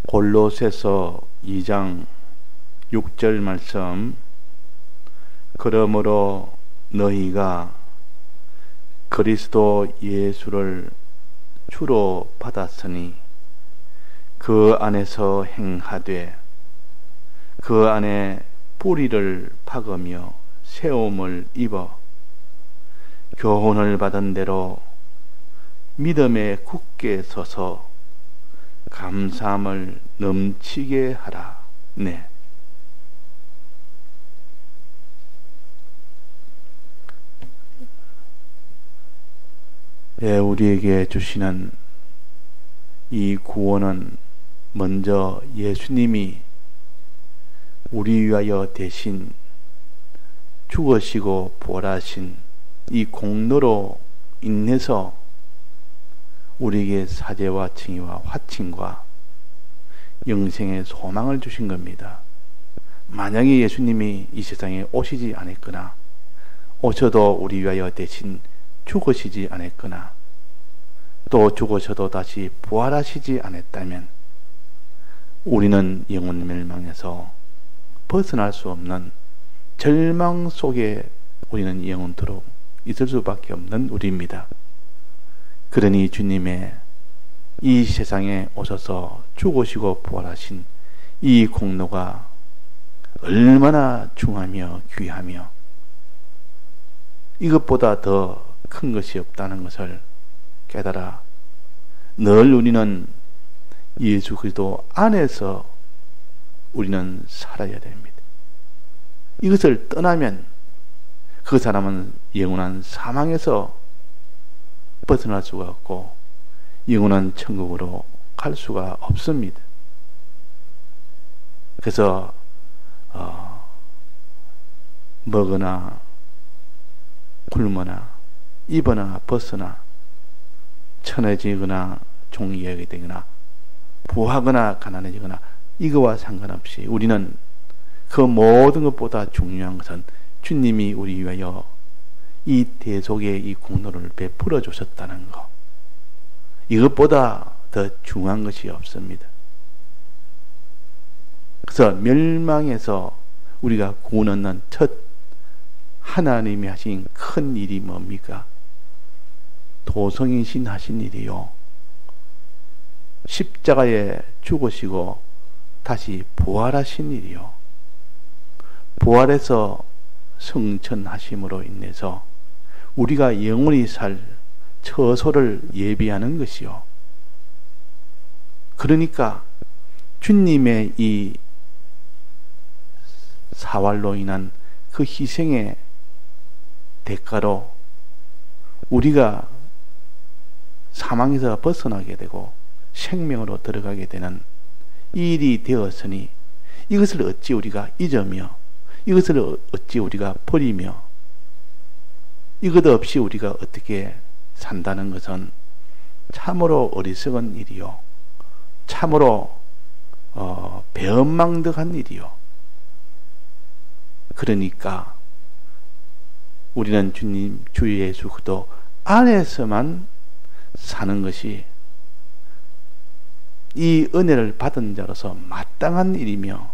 골로새서 2장 6절 말씀. 그러므로 너희가 그리스도 예수를 주로 받았으니 그 안에서 행하되 그 안에 뿌리를 박으며 세움을 입어 교훈을 받은 대로 믿음에 굳게 서서 감사함을 넘치게 하라. 네. 예, 우리에게 주시는 이 구원은 먼저 예수님이 우리 위하여 대신 죽으시고 부활하신 이 공로로 인해서 우리에게 사죄와 칭의와 화칭과 영생의 소망을 주신 겁니다. 만약에 예수님이 이 세상에 오시지 않았거나 오셔도 우리 위하여 대신 죽으시지 않았거나 또 죽으셔도 다시 부활하시지 않았다면 우리는 영원 멸망에서 벗어날 수 없는 절망 속에 우리는 영원토록 있을 수밖에 없는 우리입니다. 그러니 주님의 이 세상에 오셔서 죽으시고 부활하신 이 공로가 얼마나 중하며 귀하며 이것보다 더 큰 것이 없다는 것을 깨달아 늘 우리는 예수 그리스도 안에서 우리는 살아야 됩니다. 이것을 떠나면 그 사람은 영원한 사망에서 벗어날 수가 없고 영원한 천국으로 갈 수가 없습니다. 그래서 먹으나 굶으나 입으나 벗으나 천해지거나 종이하게 되거나 부하거나 가난해지거나 이거와 상관없이 우리는 그 모든 것보다 중요한 것은 주님이 우리 위하여 이 대속의 이 공로를 베풀어 주셨다는 것, 이것보다 더 중요한 것이 없습니다. 그래서 멸망에서 우리가 구원 얻는 첫 하나님이 하신 큰 일이 뭡니까? 도성이신 하신 일이요, 십자가에 죽으시고 다시 부활하신 일이요, 부활해서 성천하심으로 인해서 우리가 영원히 살 처소를 예비하는 것이요. 그러니까 주님의 이 사활로 인한 그 희생의 대가로 우리가 사망에서 벗어나게 되고 생명으로 들어가게 되는 일이 되었으니 이것을 어찌 우리가 잊으며 이것을 어찌 우리가 버리며 이것 없이 우리가 어떻게 산다는 것은 참으로 어리석은 일이요, 참으로 배은망덕한 일이요. 그러니까 우리는 주님 주 예수 그리스도 안에서만 사는 것이 이 은혜를 받은 자로서 마땅한 일이며,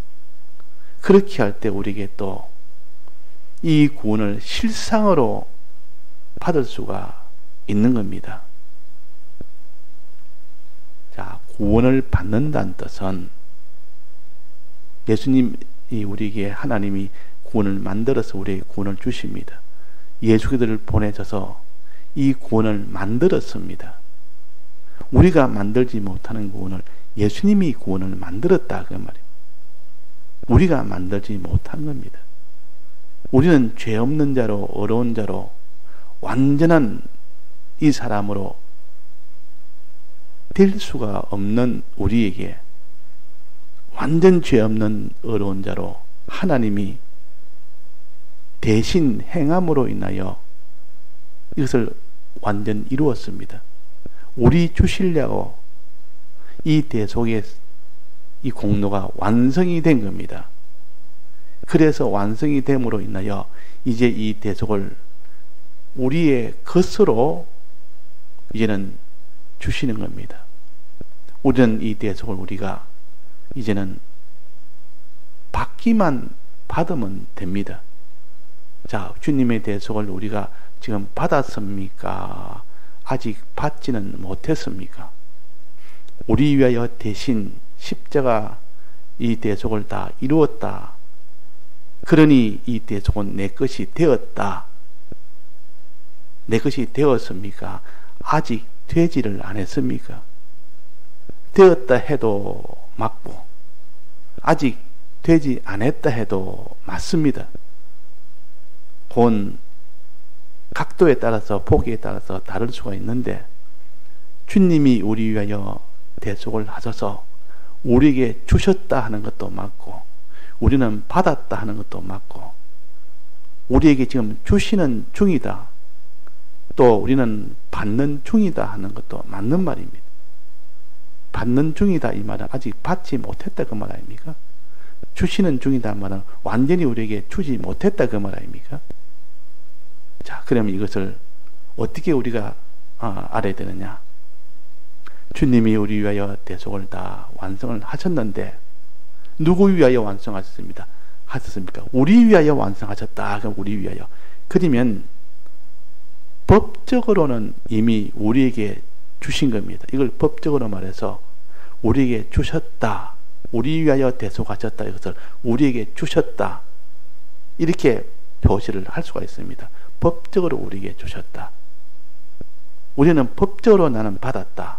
그렇게 할 때 우리에게 또 이 구원을 실상으로 받을 수가 있는 겁니다. 자, 구원을 받는다는 뜻은 예수님이 우리에게 하나님이 구원을 만들어서 우리에게 구원을 주십니다. 예수 그리스도를 보내셔서 이 구원을 만들었습니다. 우리가 만들지 못하는 구원을 예수님이 구원을 만들었다 그 말이에요. 우리가 만들지 못한 겁니다. 우리는 죄 없는 자로 어려운 자로 완전한 이 사람으로 될 수가 없는 우리에게 완전 죄 없는 어려운 자로 하나님이 대신 행함으로 인하여 이것을 완전 이루었습니다. 우리 주시려고 이 대속의 이 공로가 완성이 된 겁니다. 그래서 완성이 됨으로 인하여 이제 이 대속을 우리의 것으로 이제는 주시는 겁니다. 우리는 이 대속을 우리가 이제는 받기만 받으면 됩니다. 자, 주님의 대속을 우리가 지금 받았습니까? 아직 받지는 못했습니까? 우리 위하여 대신 십자가 이 대속을 다 이루었다. 그러니 이 대속은 내 것이 되었다. 내 것이 되었습니까? 아직 되지를 않았습니까? 되었다 해도 맞고 아직 되지 않았다 해도 맞습니다. 본 각도에 따라서 보기에 따라서 다를 수가 있는데 주님이 우리 위하여 대속을 하셔서 우리에게 주셨다 하는 것도 맞고 우리는 받았다 하는 것도 맞고 우리에게 지금 주시는 중이다 또 우리는 받는 중이다 하는 것도 맞는 말입니다. 받는 중이다 이 말은 아직 받지 못했다 그 말 아닙니까? 주시는 중이다 말은 완전히 우리에게 주지 못했다 그 말 아닙니까? 자, 그러면 이것을 어떻게 우리가 알아야 되느냐? 주님이 우리 위하여 대속을 다 완성을 하셨는데 누구 위하여 완성하셨습니까? 우리 위하여 완성하셨다. 그럼 우리 위하여. 그러면 법적으로는 이미 우리에게 주신 겁니다. 이걸 법적으로 말해서 우리에게 주셨다. 우리 위하여 대속하셨다. 이것을 우리에게 주셨다. 이렇게 표시를 할 수가 있습니다. 법적으로 우리에게 주셨다. 우리는 법적으로 나는 받았다.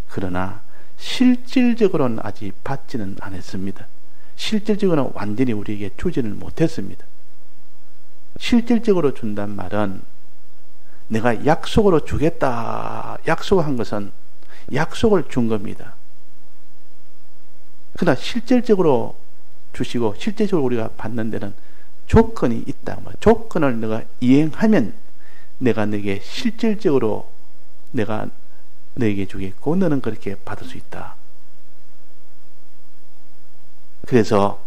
그러나 실질적으로는 아직 받지는 않았습니다. 실질적으로는 완전히 우리에게 주지는 못했습니다. 실질적으로 준단 말은 내가 약속으로 주겠다. 약속한 것은 약속을 준 겁니다. 그러나 실질적으로 주시고 실질적으로 우리가 받는 데는 조건이 있다. 조건을 내가 이행하면 내가 너에게 실질적으로 내가 너에게 주겠고 너는 그렇게 받을 수 있다. 그래서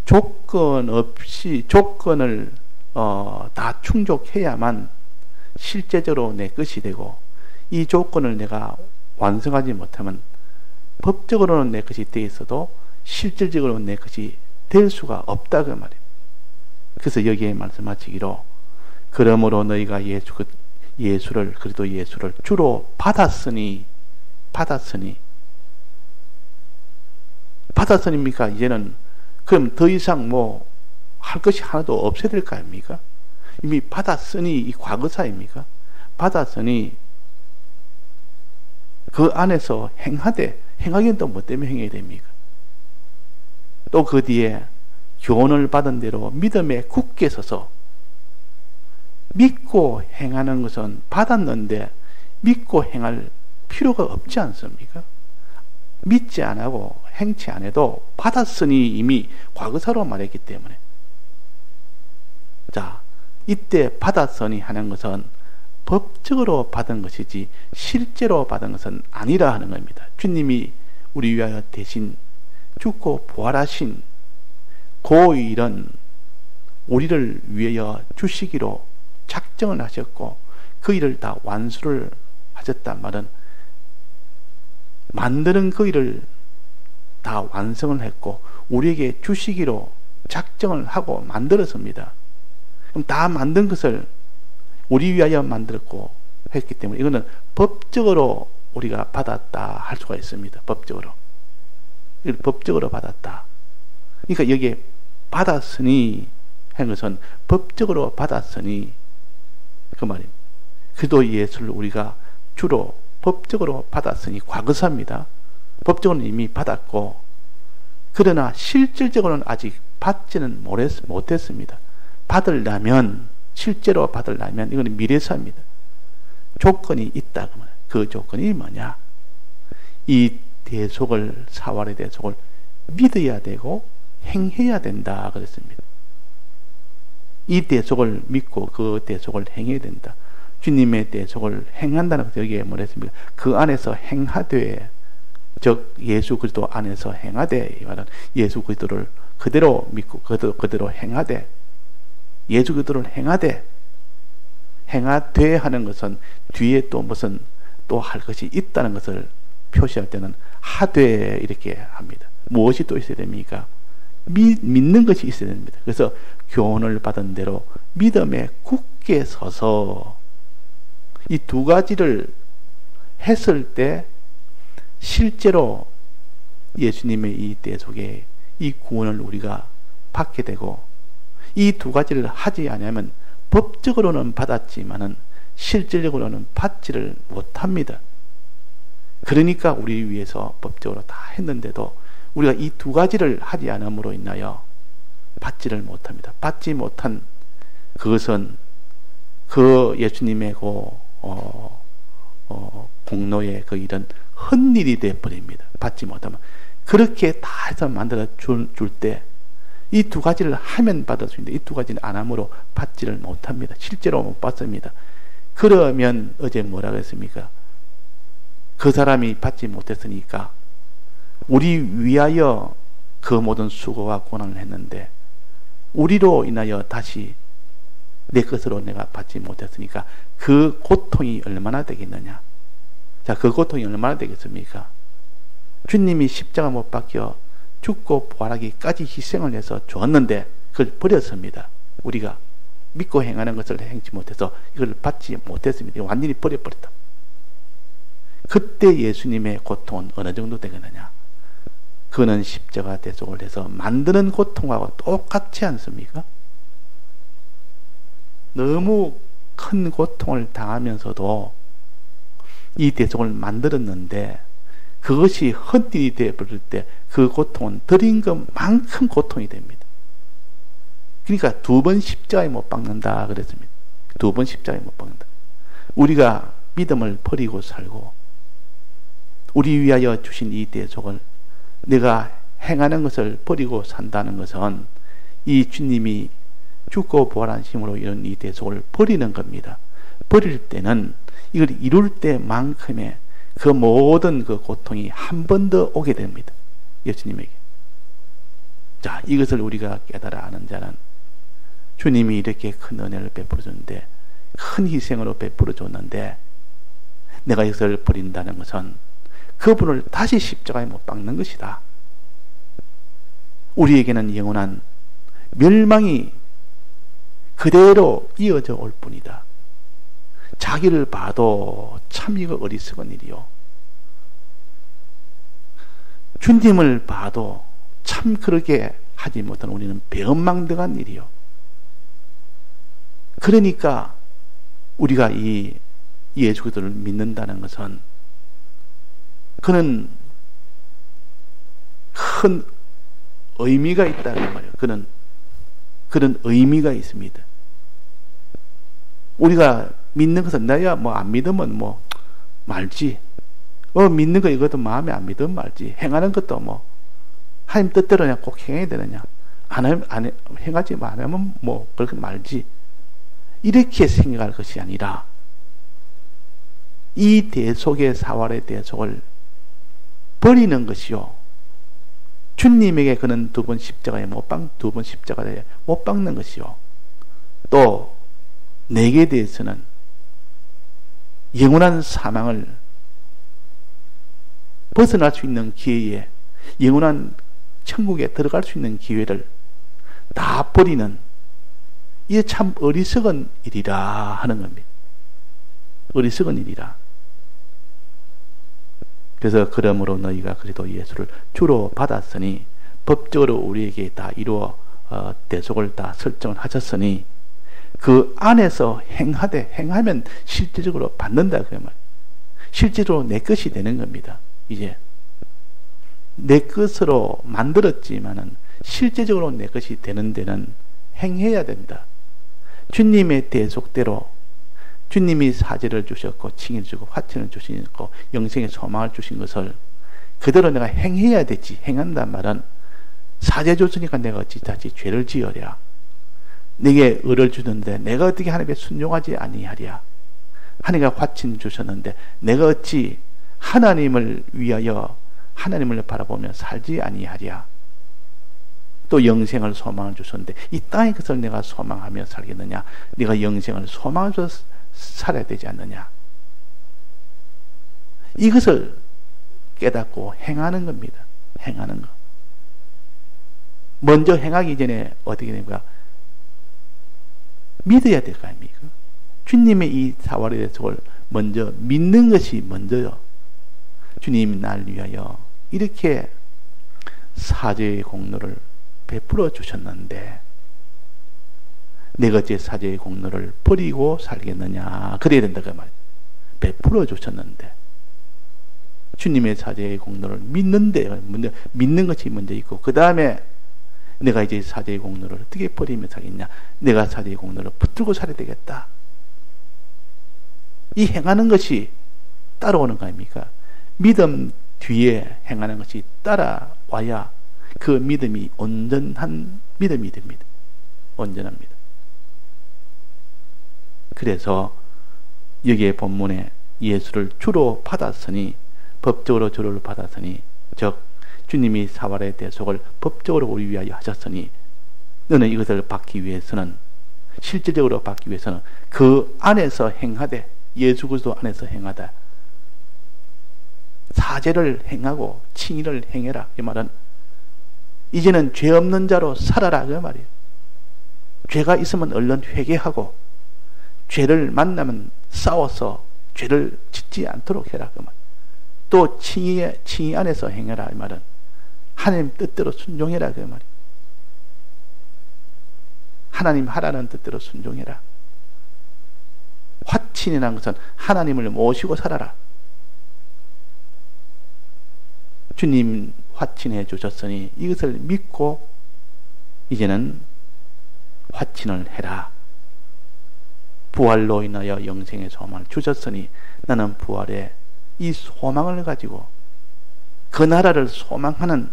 조건 없이 조건을 다 충족해야만 실제적으로 내 것이 되고 이 조건을 내가 완성하지 못하면 법적으로는 내 것이 되어 있어도 실질적으로 내 것이 될 수가 없다 그 말이에요. 그래서 여기에 말씀하시기로 그러므로 너희가 예수를 주로 받았으니까 이제는 그럼 더 이상 할 것이 하나도 없어야 될 거 아닙니까? 이미 받았으니 이 과거사입니까? 받았으니 그 안에서 행하기는 또 뭐 때문에 행해야 됩니까? 또 그 뒤에 교훈을 받은 대로 믿음에 굳게 서서 믿고 행하는 것은 받았는데 믿고 행할 필요가 없지 않습니까? 믿지 안 하고 행치 안 해도 받았으니 이미 과거사로 말했기 때문에 자, 이때 받았으니 하는 것은 법적으로 받은 것이지 실제로 받은 것은 아니라 하는 겁니다. 주님이 우리 위하여 대신 죽고 부활하신 그 일은 우리를 위하여 주시기로 작정을 하셨고 그 일을 다 완수를 하셨단 말은 만드는 그 일을 다 완성을 했고 우리에게 주시기로 작정을 하고 만들었습니다. 그럼 다 만든 것을 우리 위하여 만들었고 했기 때문에 이거는 법적으로 우리가 받았다 할 수가 있습니다. 법적으로. 이걸 법적으로 받았다. 그러니까 여기에 받았으니 하는 것은 법적으로 받았으니 그 말입니다. 그도 예수를 우리가 주로 법적으로 받았으니 과거사입니다. 법적으로는 이미 받았고 그러나 실질적으로는 아직 받지는 못했습니다. 실제로 받으려면 이거는 미래사입니다. 조건이 있다. 그 조건이 뭐냐? 이 대속을 사활의 대속을 믿어야 되고 행해야 된다 그랬습니다. 이 대속을 믿고 그 대속을 행해야 된다. 주님의 대속을 행한다는 것을 여기에 뭐랬습니까? 그 안에서 행하되 즉 예수 그리스도 안에서 행하되 이 말은 예수 그리스도를 그대로 믿고 그대로 행하되 예수 그리스도를 행하되 하는 것은 뒤에 또 무슨 또 할 것이 있다는 것을 표시할 때는 하되 이렇게 합니다. 무엇이 또 있어야 됩니까? 믿는 것이 있어야 됩니다. 그래서 교훈을 받은 대로 믿음에 굳게 서서 이 두 가지를 했을 때 실제로 예수님의 이 대속에 이 구원을 우리가 받게 되고, 이 두 가지를 하지 않으면 법적으로는 받았지만은 실질적으로는 받지를 못합니다. 그러니까 우리 위해서 법적으로 다 했는데도 우리가 이 두 가지를 하지 않음으로 인하여 받지를 못합니다. 받지 못한 그것은 그 예수님의 공로의 그 일은 헛일이 되어버립니다. 받지 못하면. 그렇게 다 해서 만들어 줄 때 이 두 가지를 하면 받을 수 있는데 이 두 가지는 안 함으로 받지를 못합니다. 실제로 못 받습니다. 그러면 어제 뭐라고 했습니까? 그 사람이 받지 못했으니까 우리 위하여 그 모든 수고와 고난을 했는데 우리로 인하여 다시 내 것으로 내가 받지 못했으니까 그 고통이 얼마나 되겠느냐? 자, 그 고통이 얼마나 되겠습니까? 주님이 십자가 못 박혀 죽고 부활하기까지 희생을 해서 줬는데 그걸 버렸습니다. 우리가 믿고 행하는 것을 행치 못해서 이걸 받지 못했습니다. 완전히 버려버렸다. 그때 예수님의 고통은 어느 정도 되겠느냐? 그는 십자가 대속을 해서 만드는 고통하고 똑같지 않습니까? 너무 큰 고통을 당하면서도 이 대속을 만들었는데 그것이 헛일이 되어버릴 때 그 고통은 드린 것만큼 고통이 됩니다. 그러니까 두 번 십자가에 못 박는다 그랬습니다. 두 번 십자가에 못 박는다. 우리가 믿음을 버리고 살고 우리 위하여 주신 이 대속을 내가 행하는 것을 버리고 산다는 것은 이 주님이 죽고 부활한 힘으로 이룬 이 대속을 버리는 겁니다. 버릴 때는 이걸 이룰 때만큼의 그 모든 그 고통이 한 번 더 오게 됩니다. 예수님에게. 자, 이것을 우리가 깨달아 아는 자는 주님이 이렇게 큰 은혜를 베풀어 줬는데, 큰 희생으로 베풀어 줬는데 내가 이것을 버린다는 것은 그분을 다시 십자가에 못 박는 것이다. 우리에게는 영원한 멸망이 그대로 이어져 올 뿐이다. 자기를 봐도 참 이거 어리석은 일이요. 주님을 봐도 참 그렇게 하지 못한 우리는 배은망덕한 일이요. 그러니까 우리가 이 예수 그리스도를 믿는다는 것은 그는 큰 의미가 있다는 말이에요. 그런 의미가 있습니다. 우리가 믿는 것은 나야 뭐 안 믿으면 뭐 말지. 믿는 거 이것도 마음에 안 믿으면 말지. 행하는 것도 뭐 하나님 뜻대로 그냥 꼭 행해야 되느냐? 행하지 말하면 뭐 그렇게 말지. 이렇게 생각할 것이 아니라 이 대속의 사활의 대속을 버리는 것이요. 주님에게 그는 두 번 십자가에 두 번 십자가에 못 박는 것이요. 또 내게 대해서는 영원한 사망을 벗어날 수 있는 기회에, 영원한 천국에 들어갈 수 있는 기회를 다 버리는, 이게 참 어리석은 일이라 하는 겁니다. 어리석은 일이라. 그래서 그러므로 너희가 그래도 예수를 주로 받았으니 법적으로 우리에게 다 이루어 대속을 다 설정을 하셨으니 그 안에서 행하면 실질적으로 받는다 그 말. 실제로 내 것이 되는 겁니다. 이제 내 것으로 만들었지만은 실제적으로 내 것이 되는 데는 행해야 된다. 주님의 대속대로 주님이 사제를 주셨고 칭의를 주고 화친을 주시고 영생의 소망을 주신 것을 그대로 내가 행해야 되지. 행한단 말은 사제 줬으니까 내가 어찌 다시 죄를 지으랴. 내게 의를 주는데 내가 어떻게 하나님께 순종하지 아니하랴. 하나님과 화친 주셨는데 내가 어찌 하나님을 위하여 하나님을 바라보며 살지 아니하랴. 또 영생을 소망을 주셨는데 이 땅의 것을 내가 소망하며 살겠느냐. 네가 영생을 소망하면서 살아야 되지 않느냐. 이것을 깨닫고 행하는 겁니다. 행하는 거. 먼저 행하기 전에 어떻게 됩니까? 믿어야 될 거 아닙니까? 주님의 이 사활의 대속을 먼저 믿는 것이 먼저요. 주님이 날 위하여 이렇게 사죄의 공로를 베풀어 주셨는데 내가 제 사죄의 공로를 버리고 살겠느냐, 그래야 된다 그 말이에요. 베풀어 주셨는데 주님의 사죄의 공로를 믿는데 먼저 믿는 것이 먼저 있고, 그 다음에 내가 이제 사죄의 공로를 어떻게 버리며 살겠냐, 내가 사죄의 공로를 붙들고 살아야 되겠다, 이 행하는 것이 따라오는 거 아닙니까? 믿음 뒤에 행하는 것이 따라와야 그 믿음이 온전한 믿음이 됩니다. 온전합니다. 그래서 여기에 본문에 예수를 주로 받았으니, 법적으로 주를 받았으니, 즉 주님이 사활의 대속을 법적으로 우리 위하여 하셨으니 너는 이것을 받기 위해서는, 실질적으로 받기 위해서는 그 안에서 행하되, 예수 그리스도 안에서 행하다, 사죄를 행하고 칭의를 행해라. 이 말은 이제는 죄 없는 자로 살아라 그 말이에요. 죄가 있으면 얼른 회개하고 죄를 만나면 싸워서 죄를 짓지 않도록 해라 그 말. 또 칭의 안에서 행해라 이 말은 하나님 뜻대로 순종해라 그 말이에요. 하나님 하라는 뜻대로 순종해라. 화친이라는 것은 하나님을 모시고 살아라. 주님 화친해 주셨으니 이것을 믿고 이제는 화친을 해라. 부활로 인하여 영생의 소망을 주셨으니 나는 부활의 이 소망을 가지고, 그 나라를 소망하는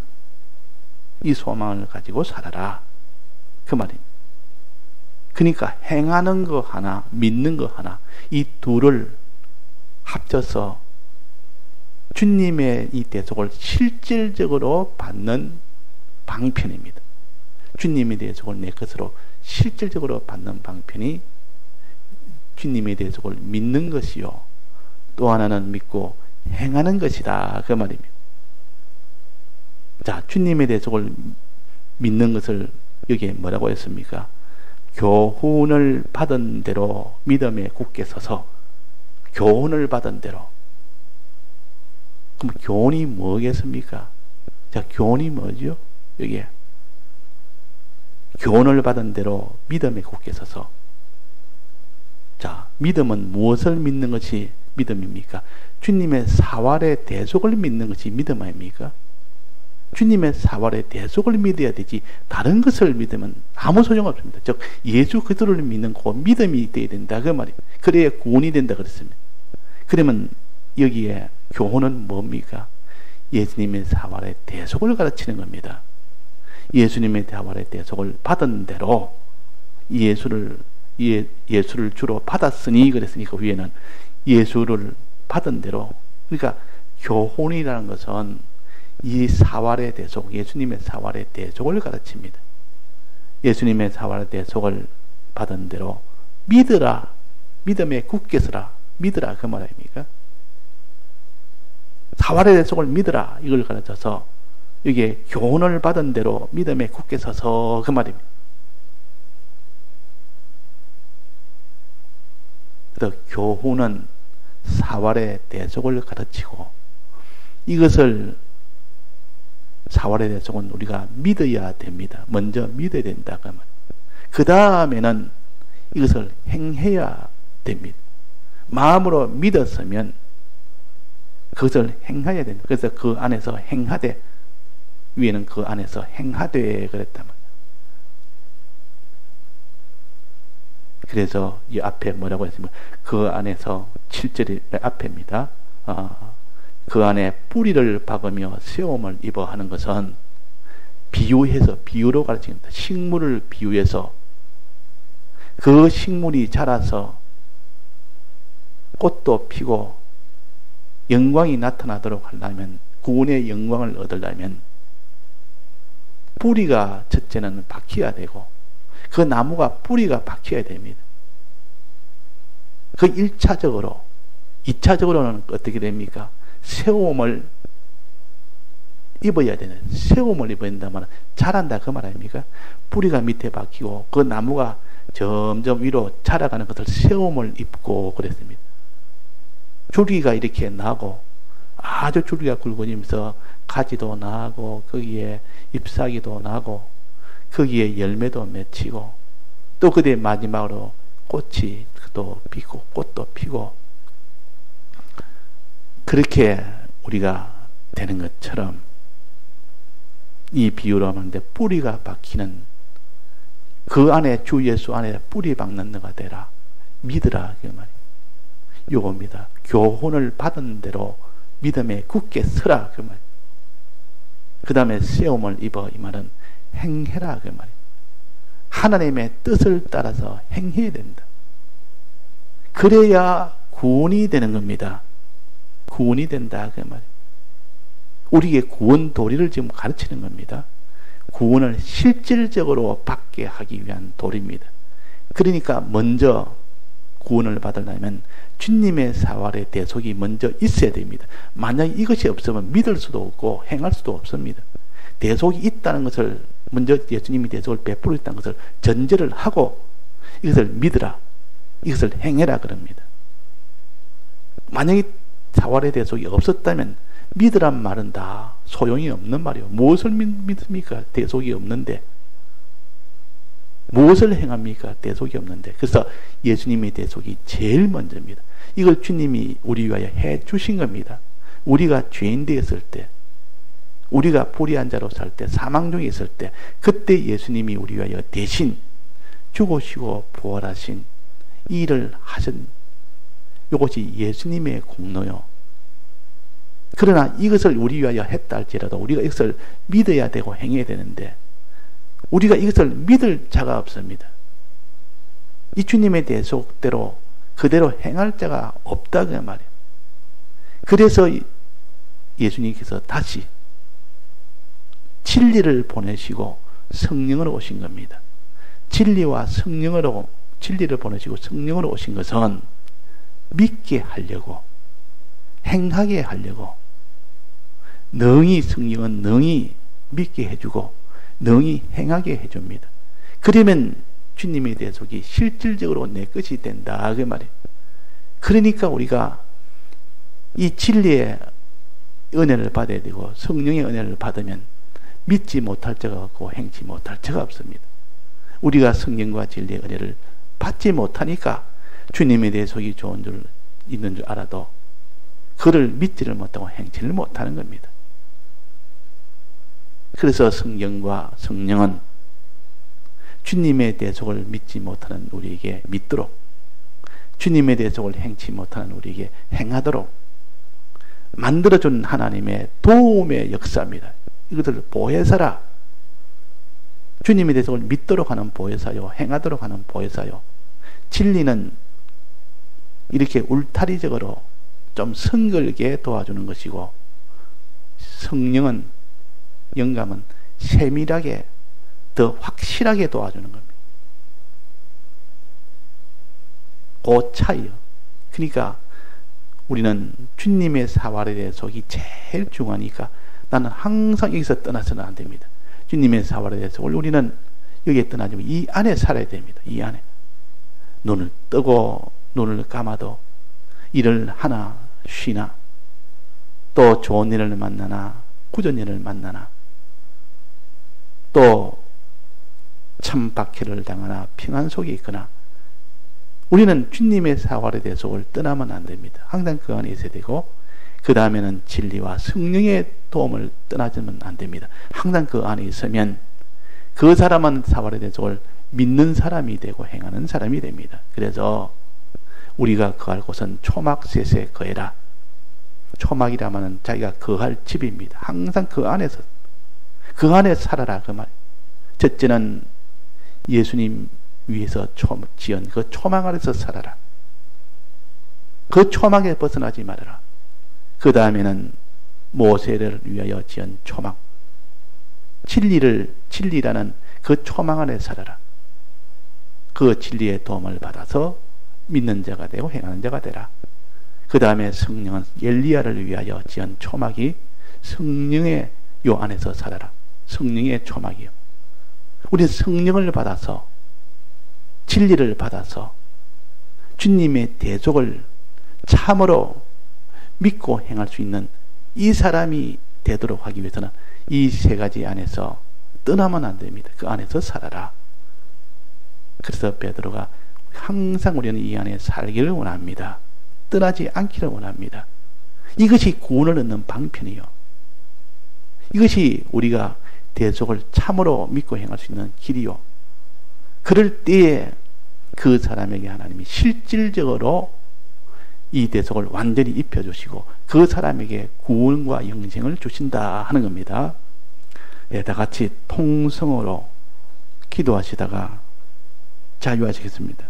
이 소망을 가지고 살아라 그 말입니다. 그러니까 행하는 거 하나, 믿는 거 하나, 이 둘을 합쳐서 주님의 이 대속을 실질적으로 받는 방편입니다. 주님의 대속을 내 것으로 실질적으로 받는 방편이 주님의 대속을 믿는 것이요, 또 하나는 믿고 행하는 것이다 그 말입니다. 자, 주님의 대속을 믿는 것을 여기에 뭐라고 했습니까? 교훈을 받은 대로 믿음에 굳게 서서, 교훈을 받은 대로. 그럼 교훈이 뭐겠습니까? 자, 교훈이 뭐죠? 여기에 교훈을 받은 대로 믿음에 굳게 서서. 자, 믿음은 무엇을 믿는 것이 믿음입니까? 주님의 사활의 대속을 믿는 것이 믿음 아닙니까? 주님의 사활의 대속을 믿어야 되지, 다른 것을 믿으면 아무 소용없습니다. 즉 예수 그리스도를 믿는 그 믿음이 되어야 된다 그 말이에요. 그래야 구원이 된다 그랬습니다. 그러면 여기에 교훈은 뭡니까? 예수님의 사활의 대속을 가르치는 겁니다. 예수님의 사활의 대속을 받은 대로 예수를 주로 받았으니, 그랬으니까 위에는 예수를 받은 대로, 그러니까 교훈이라는 것은 이 사활의 대속, 예수님의 사활의 대속을 가르칩니다. 예수님의 사활의 대속을 받은 대로 믿으라, 믿음에 굳게 서라, 믿으라 그 말 아닙니까? 사활의 대속을 믿으라, 이걸 가르쳐서 이게 교훈을 받은 대로 믿음에 굳게 서서 그 말입니다. 그래서 교훈은 사활의 대속을 가르치고, 이것을 사활의 대속은 우리가 믿어야 됩니다. 먼저 믿어야 된다 그 말. 그 다음에는 이것을 행해야 됩니다. 마음으로 믿었으면 그것을 행해야 된다. 그래서 그 안에서 행하되, 위에는 그 안에서 행하되 그랬단 말이에요. 그래서 이 앞에 뭐라고 했습니까? 그 안에서 7절의 앞에입니다. 그 안에 뿌리를 박으며 세움을 입어 하는 것은 비유해서, 비유로 가르칩니다. 식물을 비유해서 그 식물이 자라서 꽃도 피고 영광이 나타나도록 하려면, 구원의 영광을 얻으려면 뿌리가 첫째는 박혀야 되고, 그 나무가 뿌리가 박혀야 됩니다. 그 1차적으로. 2차적으로는 어떻게 됩니까? 세움을 입어야 되는, 세움을 입어야 된다면 자란다 그 말 아닙니까? 뿌리가 밑에 박히고 그 나무가 점점 위로 자라가는 것을 세움을 입고 그랬습니다. 줄기가 이렇게 나고 아주 줄기가 굵어지면서 가지도 나고 거기에 잎사귀도 나고 거기에 열매도 맺히고 또 그때 마지막으로 꽃이 또 피고 꽃도 피고 그렇게 우리가 되는 것처럼 이 비유로 하는데 뿌리가 박히는 그 안에 주 예수 안에 뿌리 박는 너가 되라. 믿으라 그 말이에요. 요겁니다. 교훈을 받은 대로 믿음에 굳게 서라 그 말이에요. 그 다음에 세움을 입어 이 말은 행해라 그 말이에요. 하나님의 뜻을 따라서 행해야 된다. 그래야 구원이 되는 겁니다. 구원이 된다 그 말이에요. 우리에게 구원 도리를 지금 가르치는 겁니다. 구원을 실질적으로 받게 하기 위한 도리입니다. 그러니까 먼저 구원을 받으려면 주님의 사활의 대속이 먼저 있어야 됩니다. 만약 이것이 없으면 믿을 수도 없고 행할 수도 없습니다. 대속이 있다는 것을 먼저 예수님이 대속을 베풀었다는 것을 전제를 하고 이것을 믿으라, 이것을 행해라 그럽니다. 만약에 사활의 대속이 없었다면 믿으란 말은 다 소용이 없는 말이에요. 무엇을 믿습니까? 대속이 없는데. 무엇을 행합니까? 대속이 없는데. 그래서 예수님의 대속이 제일 먼저입니다. 이걸 주님이 우리 위하여 해 주신 겁니다. 우리가 죄인 되었을 때, 우리가 불의한 자로 살 때, 사망 중에 있을 때, 그때 예수님이 우리 위하여 대신 죽으시고 부활하신 이 일을 하신 이것이 예수님의 공로요. 그러나 이것을 우리 위하여 했다 할지라도 우리가 이것을 믿어야 되고 행해야 되는데 우리가 이것을 믿을 자가 없습니다. 이 주님의 대속대로 그대로 행할 자가 없다 그 말이에요. 그래서 예수님께서 다시 진리를 보내시고 성령으로 오신 겁니다. 진리와 성령으로 진리를 보내시고 성령으로 오신 것은 믿게 하려고 행하게 하려고 능히 성령은 능히 믿게 해주고 능히 행하게 해줍니다. 그러면 주님의 대속이 실질적으로 내 것이 된다 그 말이에요. 그러니까 우리가 이 진리의 은혜를 받아야 되고 성령의 은혜를 받으면 믿지 못할 자가 없고 행치 못할 자가 없습니다. 우리가 성령과 진리의 은혜를 받지 못하니까 주님의 대속이 좋은 줄 있는 줄 알아도 그를 믿지를 못하고 행치를 못하는 겁니다. 그래서 성경과 성령은 주님의 대속을 믿지 못하는 우리에게 믿도록, 주님의 대속을 행치 못하는 우리에게 행하도록 만들어준 하나님의 도움의 역사입니다. 이것을 보혜사라. 주님의 대속을 믿도록 하는 보혜사요, 행하도록 하는 보혜사요. 진리는 이렇게 울타리적으로 좀 성글게 도와주는 것이고, 성령은, 영감은 세밀하게 더 확실하게 도와주는 겁니다. 그 차이요. 그러니까 우리는 주님의 사활에 대해서이 제일 중요하니까 나는 항상 여기서 떠나서는 안 됩니다. 주님의 사활에 대해서 우리는 여기에 떠나지 말고 이 안에 살아야 됩니다. 이 안에. 눈을 뜨고 눈을 감아도 일을 하나 쉬나 또 좋은 일을 만나나 굳은 일을 만나나 또 참박해를 당하나 평안 속에 있거나 우리는 주님의 사활에 대해서 떠나면 안 됩니다. 항상 그 안에 있어야 되고 그 다음에는 진리와 성령의 도움을 떠나지면 안 됩니다. 항상 그 안에 있으면 그 사람은 사활에 대해서 믿는 사람이 되고 행하는 사람이 됩니다. 그래서 우리가 거할 곳은 초막셋에 거해라. 초막이라면 자기가 거할 집입니다. 항상 그 안에서 그 안에 살아라 그 말. 첫째는 예수님 위에서 지은 그 초막 아래서 살아라. 그 초막에 벗어나지 말아라. 그 다음에는 모세를 위하여 지은 초막, 진리라는 그 초막 안에 살아라. 그 진리의 도움을 받아서 믿는 자가 되고 행하는 자가 되라. 그 다음에 성령은 엘리야를 위하여 지은 초막이 성령의 요 안에서 살아라. 성령의 초막이요. 우리는 성령을 받아서 진리를 받아서 주님의 대속을 참으로 믿고 행할 수 있는 이 사람이 되도록 하기 위해서는 이 세 가지 안에서 떠나면 안 됩니다. 그 안에서 살아라. 그래서 베드로가 항상 우리는 이 안에 살기를 원합니다. 떠나지 않기를 원합니다. 이것이 구원을 얻는 방편이요. 이것이 우리가 대속을 참으로 믿고 행할 수 있는 길이요. 그럴 때에 그 사람에게 하나님이 실질적으로 이 대속을 완전히 입혀주시고 그 사람에게 구원과 영생을 주신다 하는 겁니다. 예, 다 같이 통성으로 기도하시다가 자유하시겠습니다.